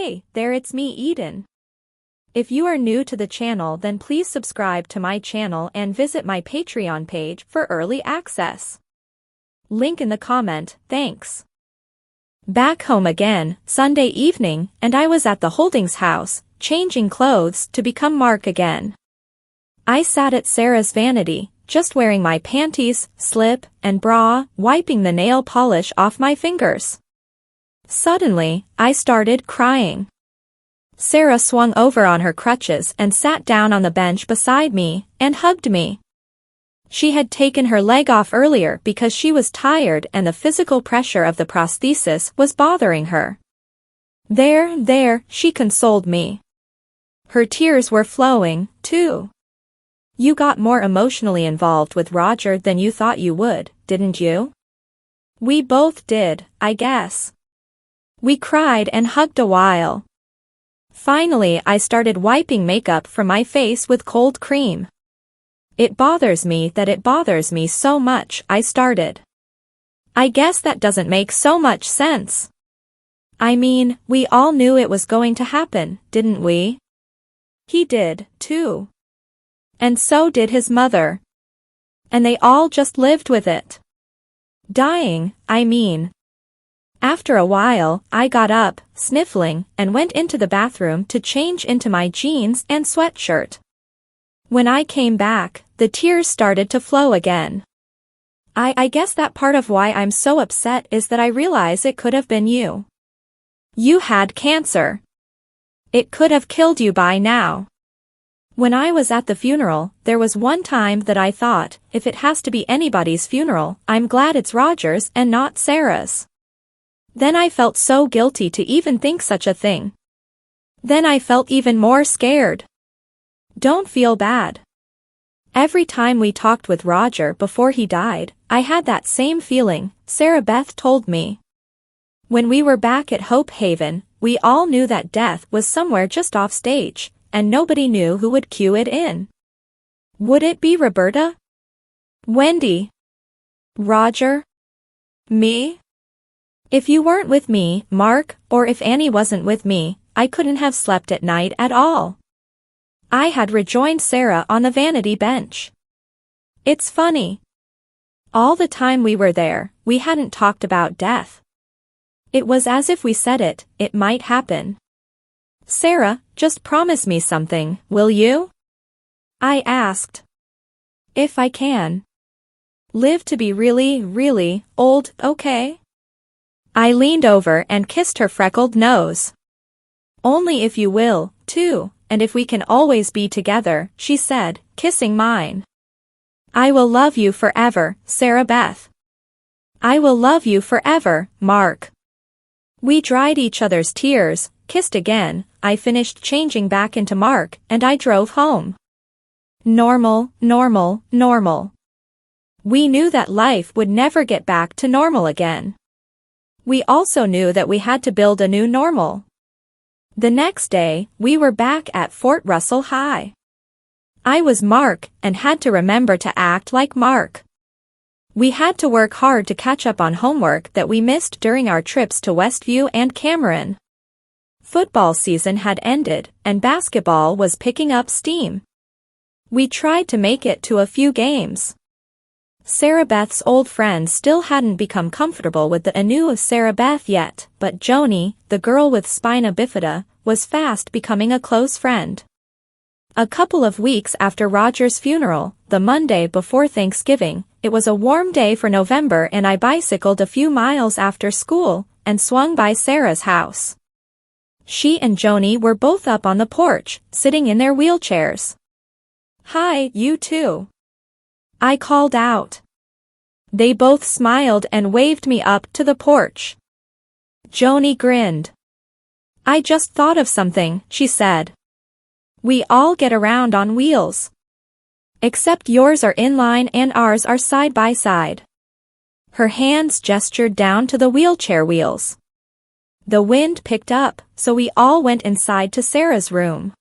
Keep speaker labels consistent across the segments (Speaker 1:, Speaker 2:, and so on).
Speaker 1: Hey, there, it's me, Eden. If you are new to the channel, then please subscribe to my channel and visit my Patreon page for early access. Link in the comment, thanks. Back home again, Sunday evening, and I was at the Holdings house, changing clothes to become Mark again. I sat at Sarah's vanity, just wearing my panties, slip, and bra, wiping the nail polish off my fingers. Suddenly, I started crying. Sarah swung over on her crutches and sat down on the bench beside me and hugged me. She had taken her leg off earlier because she was tired and the physical pressure of the prosthesis was bothering her. There, she consoled me. Her tears were flowing, too. You got more emotionally involved with Roger than you thought you would, didn't you? We both did, I guess. We cried and hugged a while. Finally, I started wiping makeup from my face with cold cream. It bothers me so much, I started. I guess that doesn't make so much sense. I mean, we all knew it was going to happen, didn't we? He did, too. And so did his mother. And they all just lived with it. Dying, I mean. After a while, I got up, sniffling, and went into the bathroom to change into my jeans and sweatshirt. When I came back, the tears started to flow again. I guess that part of why I'm so upset is that I realize it could have been you. You had cancer. It could have killed you by now. When I was at the funeral, there was one time that I thought, if it has to be anybody's funeral, I'm glad it's Roger's and not Sarah's. Then I felt so guilty to even think such a thing. Then I felt even more scared. Don't feel bad. Every time we talked with Roger before he died, I had that same feeling, Sarah Beth told me. When we were back at Hope Haven, we all knew that death was somewhere just off stage, and nobody knew who would cue it in. Would it be Roberta? Wendy? Roger? Me? If you weren't with me, Mark, or if Annie wasn't with me, I couldn't have slept at night at all. I had rejoined Sarah on the vanity bench. It's funny. All the time we were there, we hadn't talked about death. It was as if we said it might happen. Sarah, just promise me something, will you? I asked. If I can. Live to be really, really old, okay? I leaned over and kissed her freckled nose. Only if you will, too, and if we can always be together, she said, kissing mine. I will love you forever, Sarah Beth. I will love you forever, Mark. We dried each other's tears, kissed again, I finished changing back into Mark, and I drove home. Normal. We knew that life would never get back to normal again. We also knew that we had to build a new normal. The next day, we were back at Fort Russell High. I was Mark and had to remember to act like Mark. We had to work hard to catch up on homework that we missed during our trips to Westview and Cameron. Football season had ended, and basketball was picking up steam. We tried to make it to a few games. Sarah Beth's old friends still hadn't become comfortable with the new Sarah Beth yet, but Joni, the girl with spina bifida, was fast becoming a close friend. A couple of weeks after Roger's funeral, the Monday before Thanksgiving, it was a warm day for November and I bicycled a few miles after school and swung by Sarah's house. She and Joni were both up on the porch, sitting in their wheelchairs. Hi, you two. I called out. They both smiled and waved me up to the porch. Joni grinned. I just thought of something, she said. We all get around on wheels. Except yours are inline and ours are side by side. Her hands gestured down to the wheelchair wheels. The wind picked up, so we all went inside to Sarah's room.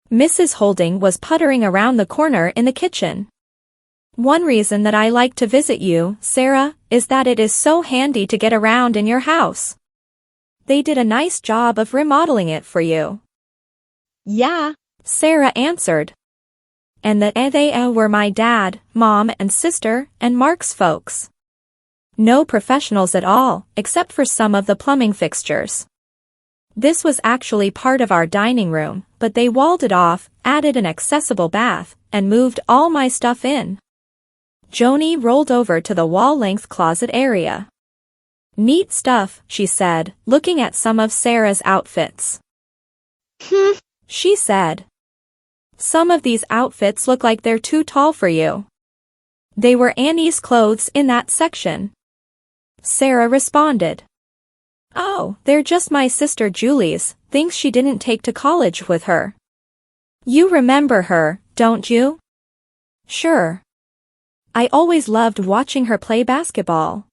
Speaker 1: Mrs. Holding was puttering around the corner in the kitchen. One reason that I like to visit you, Sarah, is that it is so handy to get around in your house. They did a nice job of remodeling it for you.
Speaker 2: Yeah,
Speaker 1: Sarah answered. And they were my dad, mom and sister, and Mark's folks. No professionals at all, except for some of the plumbing fixtures. This was actually part of our dining room, but they walled it off, added an accessible bath, and moved all my stuff in. Joni rolled over to the wall-length closet area. Neat stuff, she said, looking at some of Sarah's outfits. She said. Some of these outfits look like they're too tall for you. They were Annie's clothes in that section. Sarah responded. Oh, they're just my sister Julie's, things she didn't take to college with her. You remember her, don't you? Sure. I always loved watching her play basketball.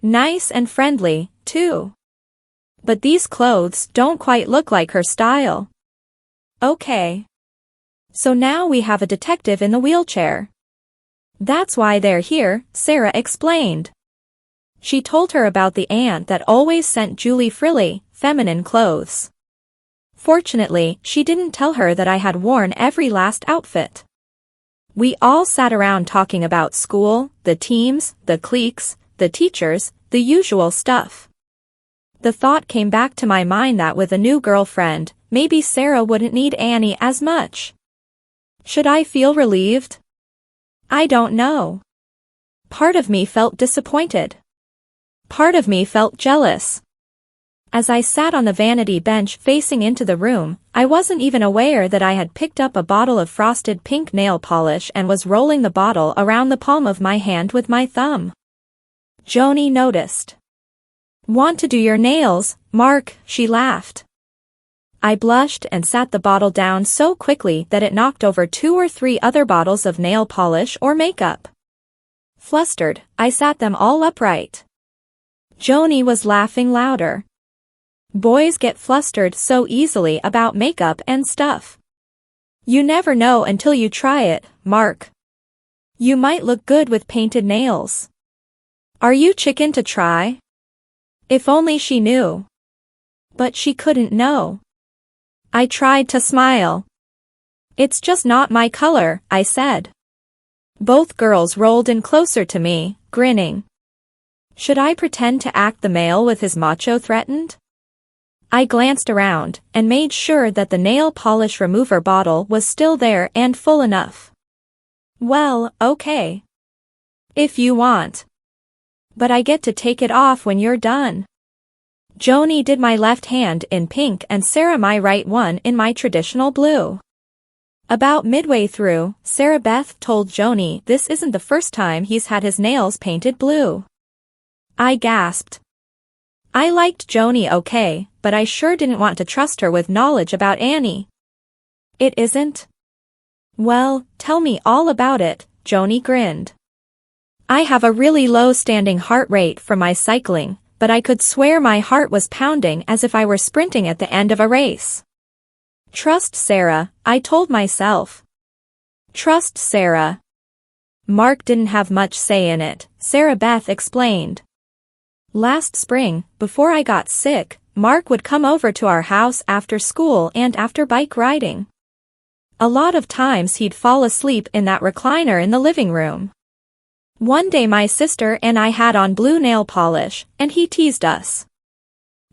Speaker 1: Nice and friendly, too. But these clothes don't quite look like her style. Okay. So now we have a detective in the wheelchair. That's why they're here, Sarah explained. She told her about the aunt that always sent Julie frilly, feminine clothes. Fortunately, she didn't tell her that I had worn every last outfit. We all sat around talking about school, the teams, the cliques, the teachers, the usual stuff. The thought came back to my mind that with a new girlfriend, maybe Sarah wouldn't need Annie as much. Should I feel relieved? I don't know. Part of me felt disappointed. Part of me felt jealous. As I sat on the vanity bench facing into the room, I wasn't even aware that I had picked up a bottle of frosted pink nail polish and was rolling the bottle around the palm of my hand with my thumb. Joni noticed. Want to do your nails, Mark? She laughed. I blushed and sat the bottle down so quickly that it knocked over 2 or 3 other bottles of nail polish or makeup. Flustered, I sat them all upright. Joni was laughing louder. Boys get flustered so easily about makeup and stuff. You never know until you try it, Mark. You might look good with painted nails. Are you chicken to try? If only she knew. But she couldn't know. I tried to smile. It's just not my color, I said. Both girls rolled in closer to me, grinning. Should I pretend to act the male with his macho threatened? I glanced around and made sure that the nail polish remover bottle was still there and full enough. Well, okay. If you want. But I get to take it off when you're done. Joni did my left hand in pink and Sarah my right one in my traditional blue. About midway through, Sarah Beth told Joni this isn't the first time he's had his nails painted blue. I gasped. I liked Joni okay, but I sure didn't want to trust her with knowledge about Annie. It isn't? Well, tell me all about it, Joni grinned. I have a really low standing heart rate from my cycling, but I could swear my heart was pounding as if I were sprinting at the end of a race. Trust Sarah, I told myself. Trust Sarah. Mark didn't have much say in it, Sarah Beth explained. Last spring, before I got sick, Mark would come over to our house after school and after bike riding. A lot of times he'd fall asleep in that recliner in the living room. One day my sister and I had on blue nail polish, and he teased us.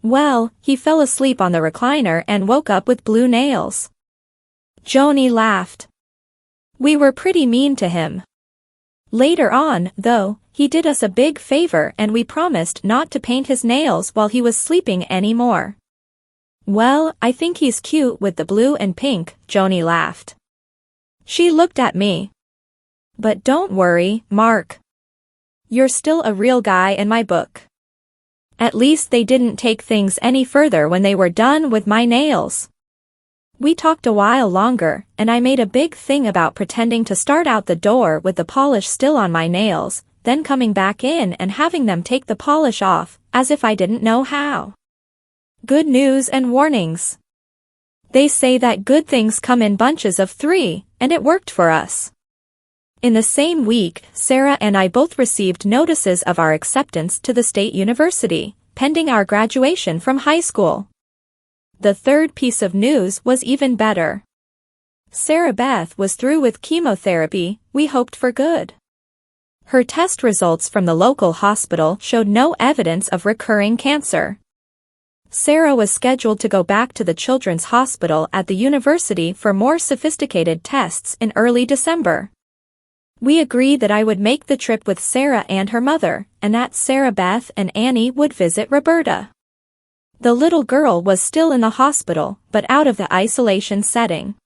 Speaker 1: Well, he fell asleep on the recliner and woke up with blue nails. Joni laughed. We were pretty mean to him. Later on, though, he did us a big favor and we promised not to paint his nails while he was sleeping anymore. Well, I think he's cute with the blue and pink, Joni laughed. She looked at me. But don't worry, Mark. You're still a real guy in my book. At least they didn't take things any further when they were done with my nails. We talked a while longer, and I made a big thing about pretending to start out the door with the polish still on my nails, then coming back in and having them take the polish off, as if I didn't know how. Good news and warnings. They say that good things come in bunches of 3, and it worked for us. In the same week, Sarah and I both received notices of our acceptance to the state university, pending our graduation from high school. The third piece of news was even better. Sarah Beth was through with chemotherapy, we hoped for good. Her test results from the local hospital showed no evidence of recurring cancer. Sarah was scheduled to go back to the Children's Hospital at the university for more sophisticated tests in early December. We agreed that I would make the trip with Sarah and her mother, and that Sarah Beth and Annie would visit Roberta. The little girl was still in the hospital, but out of the isolation setting.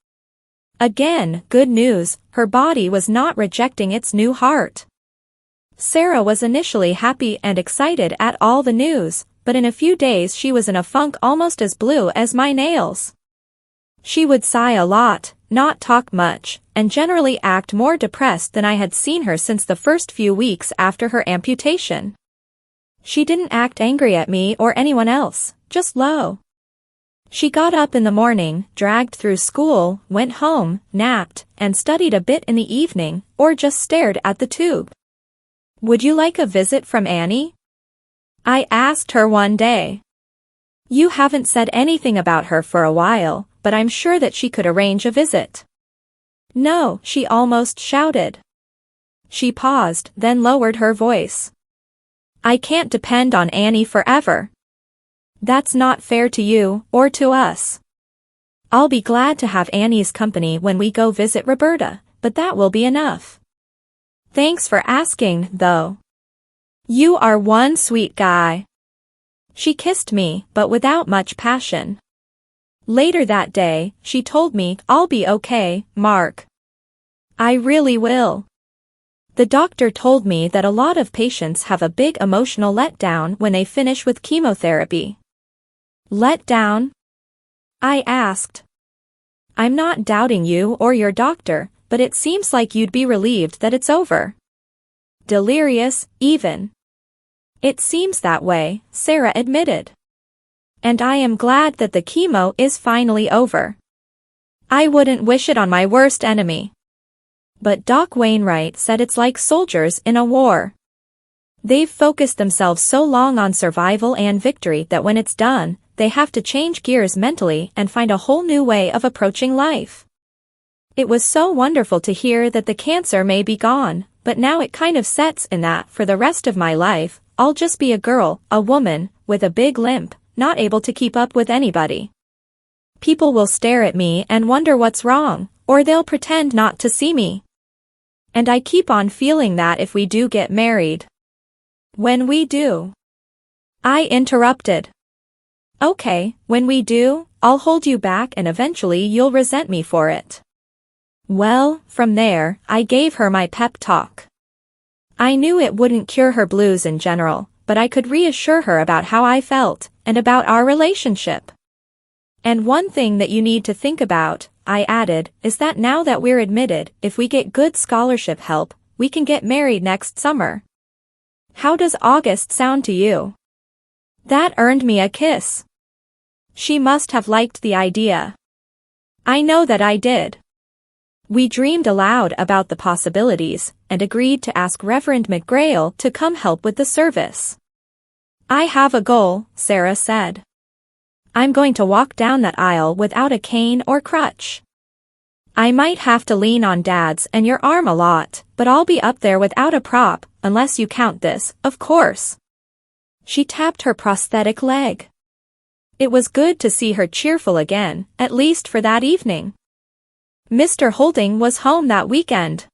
Speaker 1: Again, good news, her body was not rejecting its new heart. Sarah was initially happy and excited at all the news, but in a few days she was in a funk almost as blue as my nails. She would sigh a lot, not talk much, and generally act more depressed than I had seen her since the first few weeks after her amputation. She didn't act angry at me or anyone else, just low. She got up in the morning, dragged through school, went home, napped, and studied a bit in the evening, or just stared at the tube. "Would you like a visit from Annie?" I asked her one day. "You haven't said anything about her for a while, but I'm sure that she could arrange a visit." "No," she almost shouted. She paused, then lowered her voice. "I can't depend on Annie forever. That's not fair to you, or to us. I'll be glad to have Annie's company when we go visit Roberta, but that will be enough. Thanks for asking, though. You are one sweet guy." She kissed me, but without much passion. Later that day, she told me, "I'll be okay, Mark. I really will." The doctor told me that a lot of patients have a big emotional letdown when they finish with chemotherapy. "Letdown?" I asked. "I'm not doubting you or your doctor, but it seems like you'd be relieved that it's over. Delirious, even." "It seems that way," Sarah admitted. "And I am glad that the chemo is finally over. I wouldn't wish it on my worst enemy. But Doc Wainwright said it's like soldiers in a war. They've focused themselves so long on survival and victory that when it's done, they have to change gears mentally and find a whole new way of approaching life. It was so wonderful to hear that the cancer may be gone, but now it kind of sets in that for the rest of my life, I'll just be a girl, a woman, with a big limp, not able to keep up with anybody. People will stare at me and wonder what's wrong, or they'll pretend not to see me. And I keep on feeling that if we do get married." "When we do?" I interrupted. "Okay, when we do, I'll hold you back and eventually you'll resent me for it." Well, from there, I gave her my pep talk. I knew it wouldn't cure her blues in general, but I could reassure her about how I felt, and about our relationship. "And one thing that you need to think about," I added, "is that now that we're admitted, if we get good scholarship help, we can get married next summer. How does August sound to you?" That earned me a kiss. She must have liked the idea. I know that I did. We dreamed aloud about the possibilities, and agreed to ask Reverend McGrail to come help with the service. "I have a goal," Sarah said. "I'm going to walk down that aisle without a cane or crutch. I might have to lean on Dad's and your arm a lot, but I'll be up there without a prop, unless you count this, of course." She tapped her prosthetic leg. It was good to see her cheerful again, at least for that evening. Mr. Holding was home that weekend.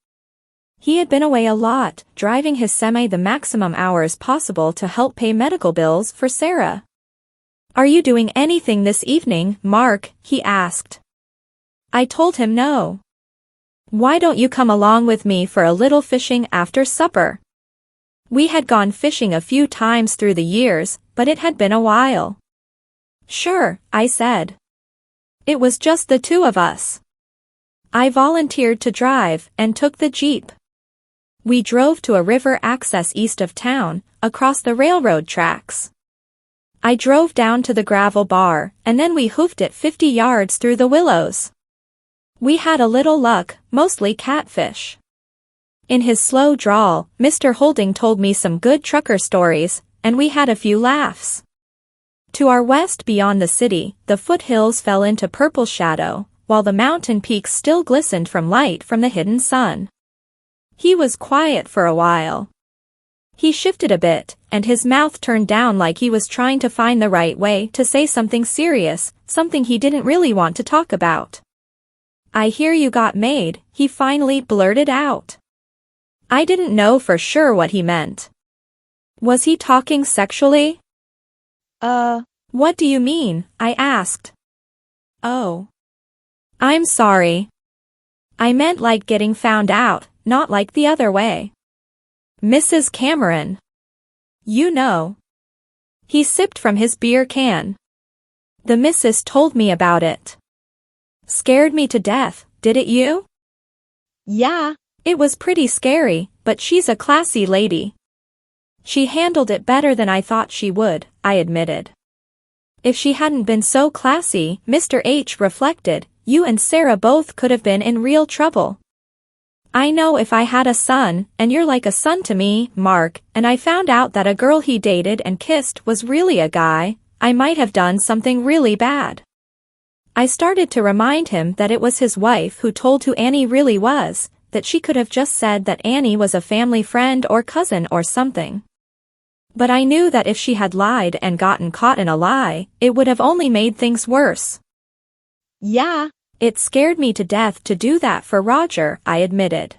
Speaker 1: He had been away a lot, driving his semi the maximum hours possible to help pay medical bills for Sarah. "Are you doing anything this evening, Mark?" he asked. I told him no. "Why don't you come along with me for a little fishing after supper?" We had gone fishing a few times through the years, but it had been a while. "Sure," I said. It was just the two of us. I volunteered to drive, and took the Jeep. We drove to a river access east of town, across the railroad tracks. I drove down to the gravel bar, and then we hoofed it 50 yards through the willows. We had a little luck, mostly catfish. In his slow drawl, Mr. Holding told me some good trucker stories, and we had a few laughs. To our west beyond the city, the foothills fell into purple shadow, while the mountain peaks still glistened from light from the hidden sun. He was quiet for a while. He shifted a bit, and his mouth turned down like he was trying to find the right way to say something serious, something he didn't really want to talk about. "I hear you got made," he finally blurted out. I didn't know for sure what he meant. Was he talking sexually? What do you mean?" I asked. "Oh. I'm sorry. I meant like getting found out, not like the other way. Mrs. Cameron. You know." He sipped from his beer can. "The missus told me about it. Scared me to death, did it you?"
Speaker 2: Yeah.
Speaker 1: "It was pretty scary, but she's a classy lady." "She handled it better than I thought she would," I admitted. "If she hadn't been so classy," Mr. H reflected, "you and Sarah both could have been in real trouble. I know if I had a son, and you're like a son to me, Mark, and I found out that a girl he dated and kissed was really a guy, I might have done something really bad." I started to remind him that it was his wife who told who Annie really was, that she could have just said that Annie was a family friend or cousin or something. But I knew that if she had lied and gotten caught in a lie, it would have only made things worse.
Speaker 2: Yeah.
Speaker 1: "It scared me to death to do that for Roger," I admitted.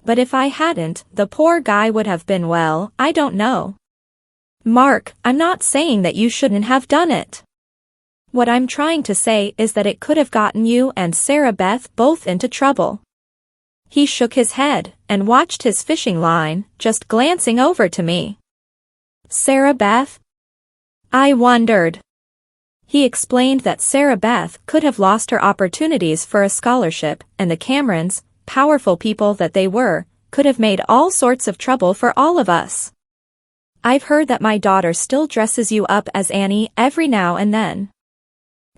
Speaker 1: "But if I hadn't, the poor guy would have been, well, I don't know." "Mark, I'm not saying that you shouldn't have done it. What I'm trying to say is that it could have gotten you and Sarah Beth both into trouble." He shook his head and watched his fishing line, just glancing over to me. "Sarah Beth?" I wondered. He explained that Sarah Beth could have lost her opportunities for a scholarship, and the Camerons, powerful people that they were, could have made all sorts of trouble for all of us. "I've heard that my daughter still dresses you up as Annie every now and then.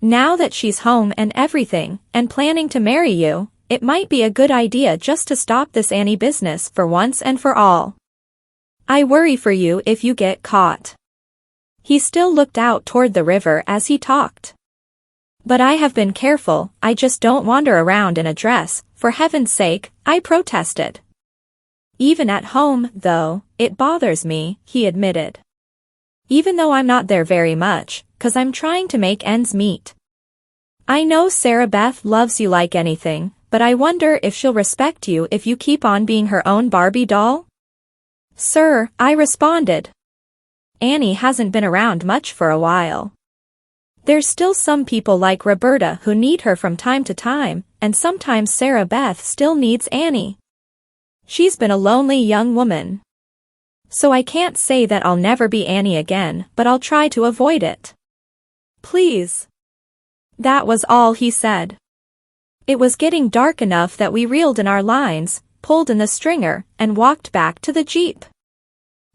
Speaker 1: Now that she's home and everything, and planning to marry you, it might be a good idea just to stop this Annie business for once and for all. I worry for you if you get caught." He still looked out toward the river as he talked. "But I have been careful, I just don't wander around in a dress, for heaven's sake," I protested. "Even at home, though, it bothers me," he admitted. "Even though I'm not there very much, 'cause I'm trying to make ends meet. I know Sarah Beth loves you like anything, but I wonder if she'll respect you if you keep on being her own Barbie doll." "Sir," I responded. "Annie hasn't been around much for a while. There's still some people like Roberta who need her from time to time, and sometimes Sarah Beth still needs Annie. She's been a lonely young woman. So I can't say that I'll never be Annie again, but I'll try to avoid it. Please." That was all he said. It was getting dark enough that we reeled in our lines, pulled in the stringer, and walked back to the Jeep.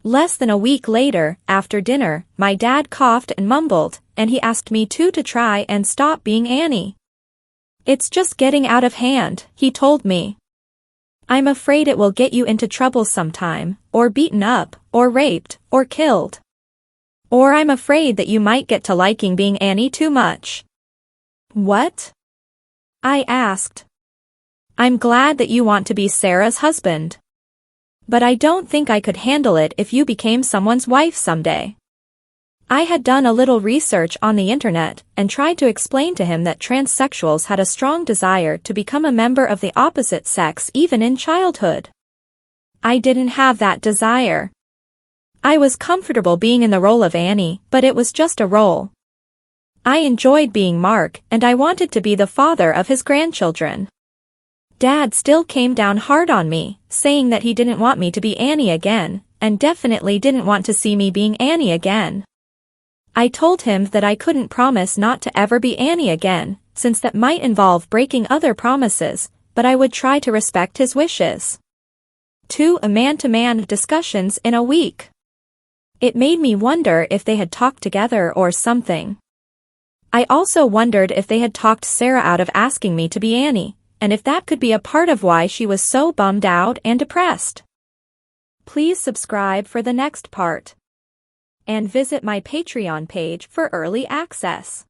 Speaker 1: Less than a week later, after dinner, my dad coughed and mumbled, and he asked me to try and stop being Annie. "It's just getting out of hand," he told me. "I'm afraid it will get you into trouble sometime, or beaten up, or raped, or killed. Or I'm afraid that you might get to liking being Annie too much." "What?" I asked. "I'm glad that you want to be Sarah's husband. But I don't think I could handle it if you became someone's wife someday." I had done a little research on the internet and tried to explain to him that transsexuals had a strong desire to become a member of the opposite sex even in childhood. I didn't have that desire. I was comfortable being in the role of Annie, but it was just a role. I enjoyed being Mark, and I wanted to be the father of his grandchildren. Dad still came down hard on me, saying that he didn't want me to be Annie again, and definitely didn't want to see me being Annie again. I told him that I couldn't promise not to ever be Annie again, since that might involve breaking other promises, but I would try to respect his wishes. 2 man-to-man discussions in a week. It made me wonder if they had talked together or something. I also wondered if they had talked Sarah out of asking me to be Annie, and if that could be a part of why she was so bummed out and depressed. Please subscribe for the next part. and visit my Patreon page for early access.